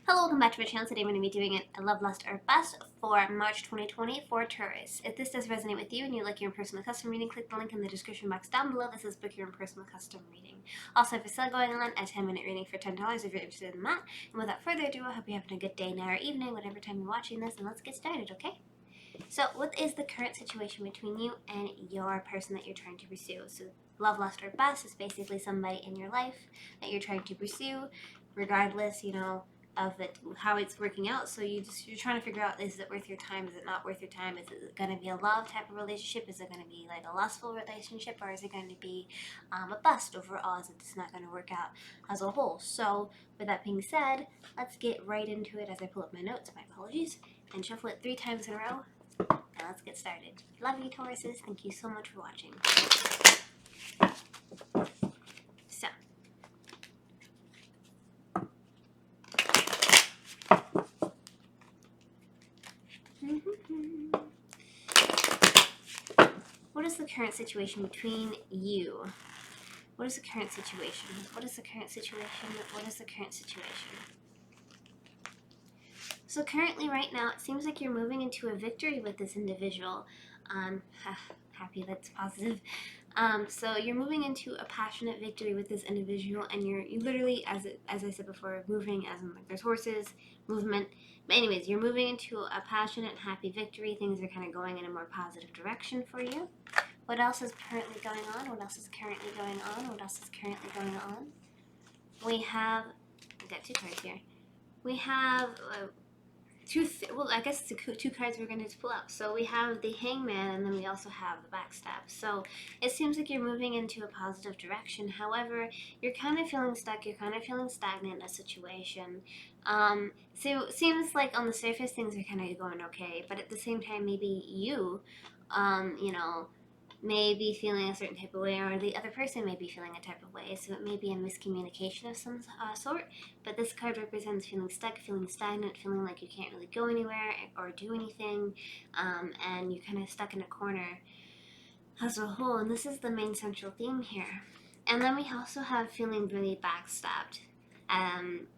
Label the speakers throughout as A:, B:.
A: Hello, welcome back to my channel. Today I'm going to be doing a Love, Lust, or Bust for March 2020 for Taurus. If this does resonate with you and you'd like your own personal custom reading, click the link in the description box down below. This is book your own personal custom reading. Also, I have a sale going on, a 10-minute reading for $10 if you're interested in that. And without further ado, I hope you're having a good day, night, or evening, whatever time you're watching this, and let's get started, okay? So, what is the current situation between you and your person that you're trying to pursue? So, love, lust, or bust is basically somebody in your life that you're trying to pursue, regardless, of it, how it's working out. So you're trying to figure out, is it worth your time? Is it not worth your time? Is it going to be a love type of relationship? Is it going to be like a lustful relationship, or is it going to be a bust overall? Is it just not going to work out as a whole? So, with that being said, let's get right into it as I pull up my notes. My apologies, and shuffle it 3 times in a row. Now let's get started. Love you, Tauruses. Thank you so much for watching. So, what is the current situation between you? What is the current situation? What is the current situation? What is the current situation? So currently, right now, it seems like you're moving into a victory with this individual. Happy, that's positive. So you're moving into a passionate victory with this individual, and you literally, as I said before, moving as in like there's horses, movement. But anyways, you're moving into a passionate, happy victory. Things are kind of going in a more positive direction for you. What else is currently going on? What else is currently going on? What else is currently going on? We have, I've got 2 cards here. We have I guess it's the 2 cards we're going to pull out. So we have the Hangman, and then we also have the Backstab. So it seems like you're moving into a positive direction. However, you're kind of feeling stuck. You're kind of feeling stagnant in a situation. So it seems like on the surface things are kind of going okay, but at the same time, maybe you, may be feeling a certain type of way, or the other person may be feeling a type of way. So it may be a miscommunication of some sort. But this card represents feeling stuck, feeling stagnant, feeling like you can't really go anywhere or do anything, and you're kind of stuck in a corner as a whole. And this is the main central theme here. And then we also have feeling really backstabbed.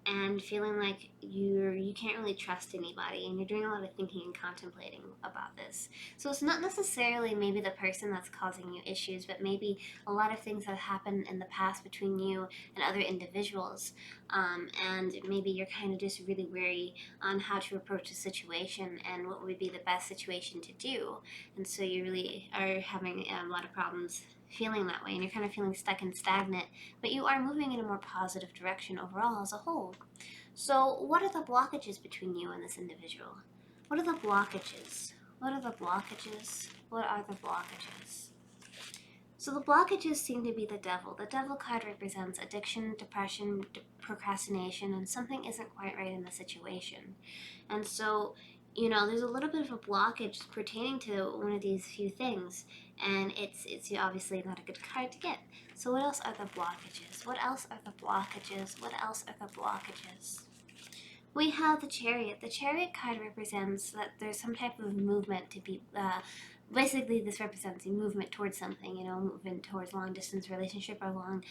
A: And feeling like you can't really trust anybody, and you're doing a lot of thinking and contemplating about this. So it's not necessarily maybe the person that's causing you issues, but maybe a lot of things that happened in the past between you and other individuals, and maybe you're kind of just really wary on how to approach a situation and what would be the best situation to do, and so you really are having a lot of problems feeling that way, and you're kind of feeling stuck and stagnant, but you are moving in a more positive direction overall as a whole. So what are the blockages between you and this individual? What are the blockages? What are the blockages? What are the blockages? So the blockages seem to be the devil. The devil card represents addiction, depression, procrastination, and something isn't quite right in the situation. And so, there's a little bit of a blockage pertaining to one of these few things, and it's obviously not a good card to get. So what else are the blockages? What else are the blockages? What else are the blockages? We have the Chariot. The Chariot card represents that there's some type of movement to be, basically this represents a movement towards something, movement towards long distance relationship or long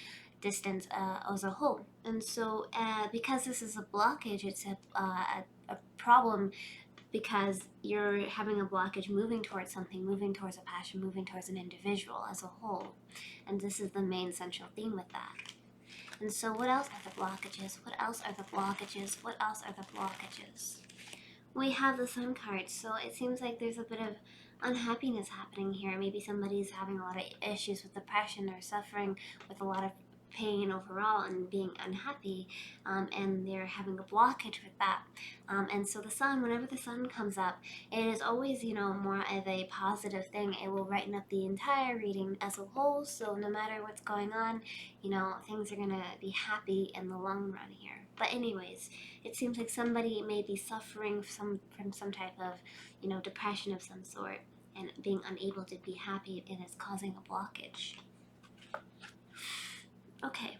A: distance as a whole. And so because this is a blockage, it's a problem, because you're having a blockage moving towards something, moving towards a passion, moving towards an individual as a whole. And this is the main central theme with that. And so what else are the blockages? What else are the blockages? What else are the blockages? We have the Sun card, so it seems like there's a bit of unhappiness happening here. Maybe somebody's having a lot of issues with depression or suffering with a lot of pain overall and being unhappy, and they're having a blockage with that. And so the Sun, whenever the Sun comes up, it is always, more of a positive thing. It will brighten up the entire reading as a whole, so no matter what's going on, things are going to be happy in the long run here. But anyways, it seems like somebody may be suffering from some type of, depression of some sort, and being unable to be happy, and it's causing a blockage. Okay.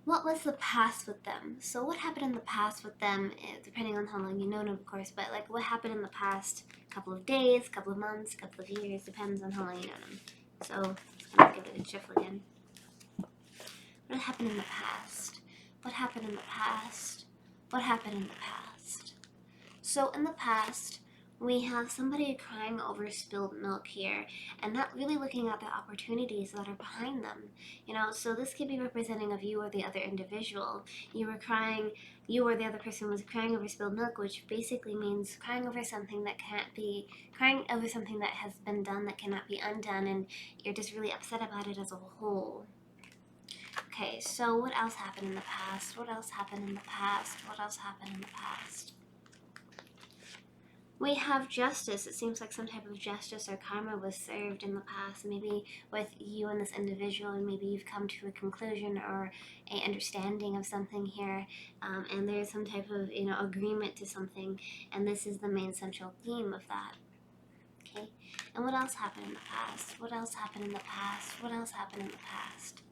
A: What was the past with them? So what happened in the past with them, depending on how long you know them, of course, but like what happened in the past couple of days, couple of months, couple of years, depends on how long you know them. So I'm going to give it a shuffle again. What happened in the past? What happened in the past? What happened in the past? So in the past, we have somebody crying over spilled milk here and not really looking at the opportunities that are behind them. So this could be representing of you or the other individual. You or the other person was crying over spilled milk, which basically means crying over something that can't be, crying over something that has been done that cannot be undone, and you're just really upset about it as a whole. Okay, so what else happened in the past? What else happened in the past? What else happened in the past? We have justice. It seems like some type of justice or karma was served in the past, maybe with you and this individual, and maybe you've come to a conclusion or a understanding of something here, and there's some type of agreement to something, and this is the main central theme of that. Okay, and what else happened in the past? What else happened in the past? What else happened in the past?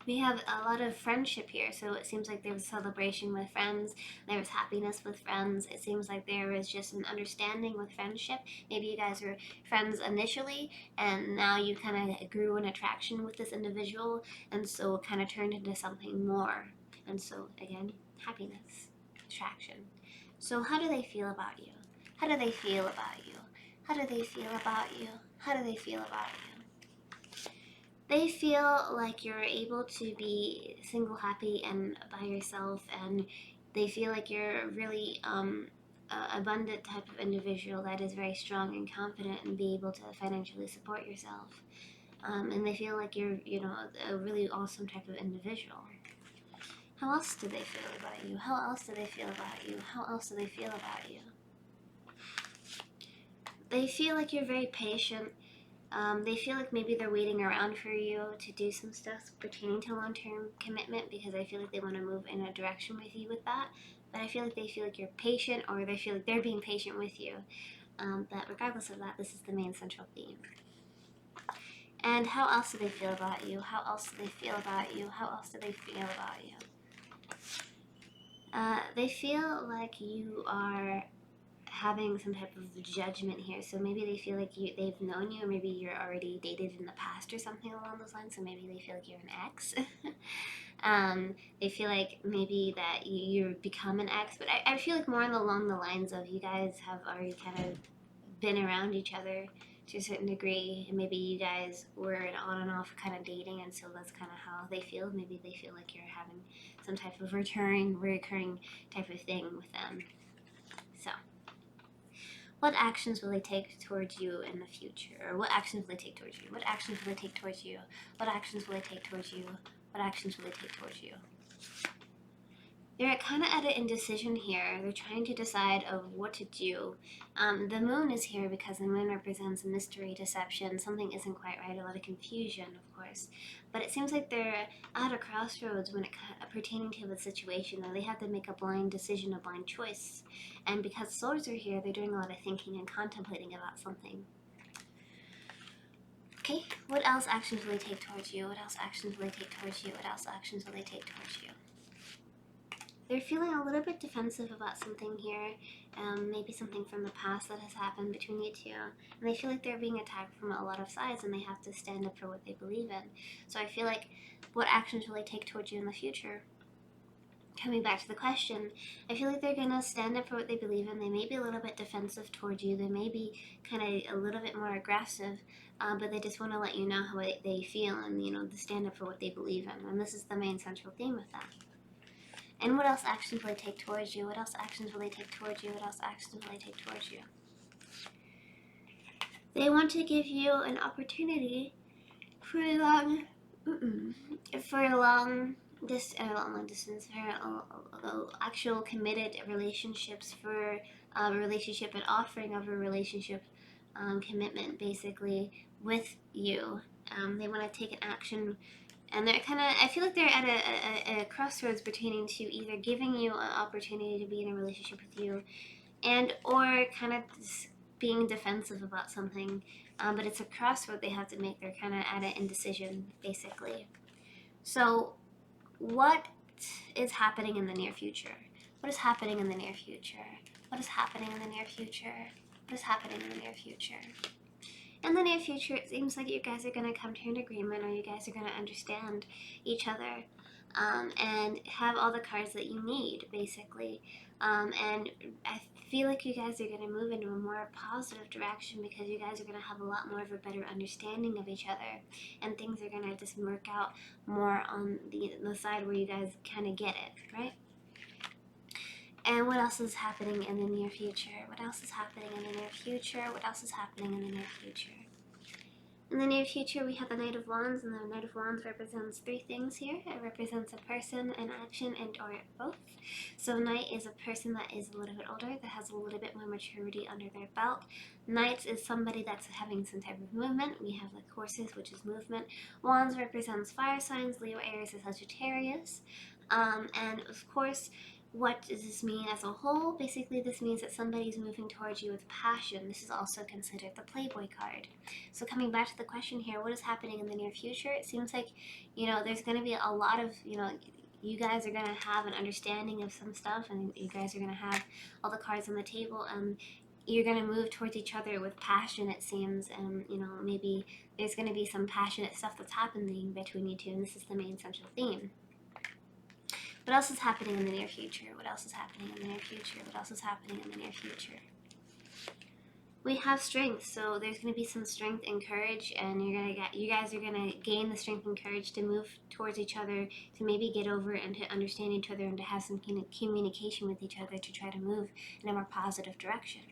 A: We have a lot of friendship here, so it seems like there was celebration with friends, there was happiness with friends, it seems like there was just an understanding with friendship. Maybe you guys were friends initially, and now you kind of grew an attraction with this individual, and so it kind of turned into something more. And so, again, happiness, attraction. So how do they feel about you? How do they feel about you? How do they feel about you? How do they feel about you? They feel like you're able to be single, happy, and by yourself, and they feel like you're really abundant type of individual that is very strong and confident and be able to financially support yourself. And they feel like you're, a really awesome type of individual. How else do they feel about you? How else do they feel about you? How else do they feel about you? They feel like you're very patient. They feel like maybe they're waiting around for you to do some stuff pertaining to long-term commitment, because I feel like they want to move in a direction with you with that. But I feel like they feel like you're patient, or they feel like they're being patient with you. But regardless of that, this is the main central theme. And how else do they feel about you? How else do they feel about you? How else do they feel about you? They feel like you are having some type of judgment here. So maybe they feel like they've known you, or maybe you're already dated in the past or something along those lines. So maybe they feel like you're an ex. They feel like maybe that you become an ex, but I feel like more along the lines of you guys have already kind of been around each other to a certain degree, and maybe you guys were an on and off kind of dating, and so that's kind of how they feel. Maybe they feel like you're having some type of recurring type of thing with them. So what actions will they take towards you in the future? Or what actions will they take towards you? What actions will they take towards you? What actions will they take towards you? What actions will they take towards you? They're kind of at an indecision here. They're trying to decide of what to do. The moon is here because the moon represents mystery, deception. Something isn't quite right, a lot of confusion, of course. But it seems like they're at a crossroads when it pertaining to the situation, that they have to make a blind decision, a blind choice. And because swords are here, they're doing a lot of thinking and contemplating about something. Okay, what else actions will they take towards you? What else actions will they take towards you? What else actions will they take towards you? They're feeling a little bit defensive about something here, maybe something from the past that has happened between you two, and they feel like they're being attacked from a lot of sides, and they have to stand up for what they believe in. So I feel like, what actions will they take towards you in the future? Coming back to the question, I feel like they're going to stand up for what they believe in. They may be a little bit defensive towards you. They may be kind of a little bit more aggressive, but they just want to let you know how they feel, and, to stand up for what they believe in. And this is the main central theme of that. And what else actions will they take towards you? What else actions will they take towards you? What else actions will they take towards you? They want to give you an opportunity for a long distance, for actual committed relationships, for a relationship, an offering of a relationship, commitment, basically, with you. They want to take an action. And they're I feel like they're at a crossroads pertaining to either giving you an opportunity to be in a relationship with you, and or kind of being defensive about something. But it's a crossroad they have to make. They're kind of at an indecision, basically. So what is happening in the near future? What is happening in the near future? What is happening in the near future? What is happening in the near future? In the near future, it seems like you guys are going to come to an agreement, or you guys are going to understand each other. and have all the cards that you need, basically. And I feel like you guys are going to move into a more positive direction because you guys are going to have a lot more of a better understanding of each other, and things are going to just work out more on the side where you guys kind of get it, right? And what else is happening in the near future? What else is happening in the near future? What else is happening in the near future? In the near future, we have the Knight of Wands, and the Knight of Wands represents three things here. It represents a person, an action, and or both. So Knight is a person that is a little bit older, that has a little bit more maturity under their belt. Knight is somebody that's having some type of movement. We have like horses, which is movement. Wands represents fire signs, Leo, Aries, and Sagittarius. And of course, what does this mean as a whole? Basically, this means that somebody's moving towards you with passion. This is also considered the Playboy card. So coming back to the question here, what is happening in the near future? It seems like, there's going to be a lot of, you guys are going to have an understanding of some stuff, and you guys are going to have all the cards on the table, and you're going to move towards each other with passion, it seems, and, maybe there's going to be some passionate stuff that's happening between you two, and this is the main central theme. What else is happening in the near future? What else is happening in the near future? What else is happening in the near future? We have strength, so there's going to be some strength and courage, and you guys are going to gain the strength and courage to move towards each other, to maybe get over and to understand each other, and to have some communication with each other to try to move in a more positive direction.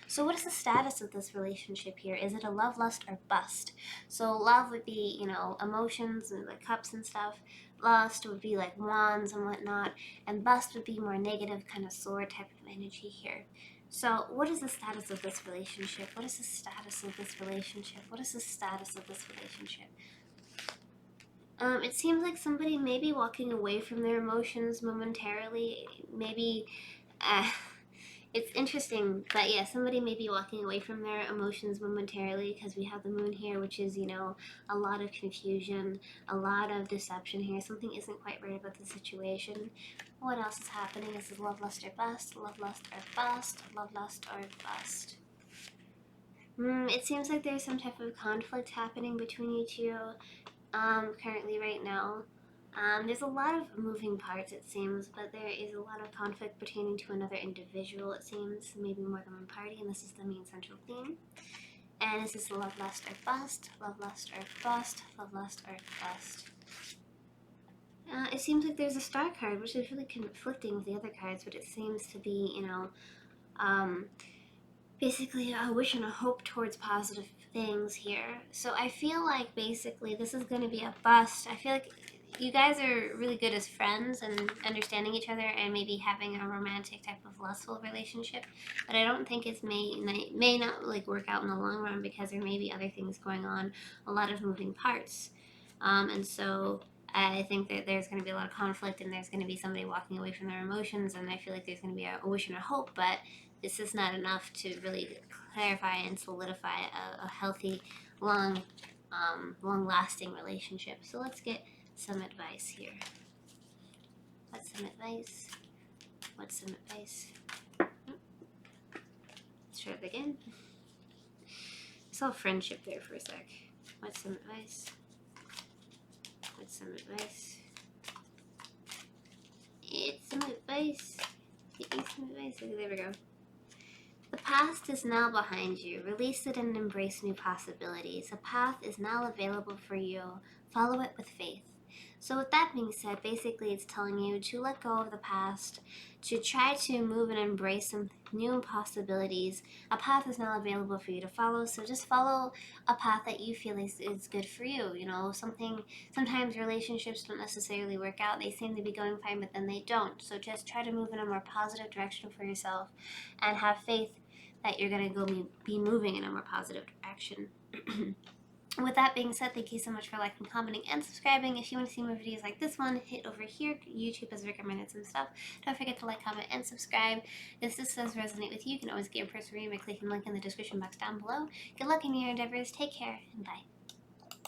A: So what is the status of this relationship here? Is it a love, lust, or bust? So love would be, emotions and like cups and stuff. Lust would be like wands and whatnot. And bust would be more negative, kind of sword type of energy here. So what is the status of this relationship? What is the status of this relationship? What is the status of this relationship? It seems like somebody may be walking away from their emotions momentarily. Maybe... It's interesting, but yeah, somebody may be walking away from their emotions momentarily because we have the moon here, which is, a lot of confusion, a lot of deception here. Something isn't quite right about the situation. What else is happening? This is love, lust, or bust, love, lust, or bust, love, lust, or bust. It seems like there's some type of conflict happening between you two currently right now. There's a lot of moving parts, it seems, but there is a lot of conflict pertaining to another individual, it seems, maybe more than one party, and this is the main central theme. And this is love, lust, or bust, love, lust, or bust, love, lust, or bust. It seems like there's a star card, which is really conflicting with the other cards, but it seems to be, basically a wish and a hope towards positive things here. So I feel like basically this is going to be a bust. I feel like you guys are really good as friends and understanding each other and maybe having a romantic type of lustful relationship, but I don't think it may not like work out in the long run because there may be other things going on, a lot of moving parts, and so I think that there's going to be a lot of conflict, and there's going to be somebody walking away from their emotions, and I feel like there's going to be a wish and a hope, but this is not enough to really clarify and solidify a healthy, long-lasting relationship. So let's get some advice here. What's some advice? What's some advice? Let's try it again. I saw friendship there for a sec. What's some advice? What's some advice? It's some advice. Give me some advice. Okay, there we go. The past is now behind you. Release it and embrace new possibilities. A path is now available for you. Follow it with faith. So with that being said, basically it's telling you to let go of the past, to try to move and embrace some new possibilities. A path is now available for you to follow, so just follow a path that you feel is good for you. Sometimes relationships don't necessarily work out. They seem to be going fine, but then they don't. So just try to move in a more positive direction for yourself and have faith that you're going to be moving in a more positive direction. With that being said, thank you so much for liking, commenting, and subscribing. If you want to see more videos like this one, hit over here. YouTube has recommended some stuff. Don't forget to like, comment, and subscribe. If this does resonate with you, you can always get a personal reading by clicking the link in the description box down below. Good luck in your endeavors. Take care, and bye.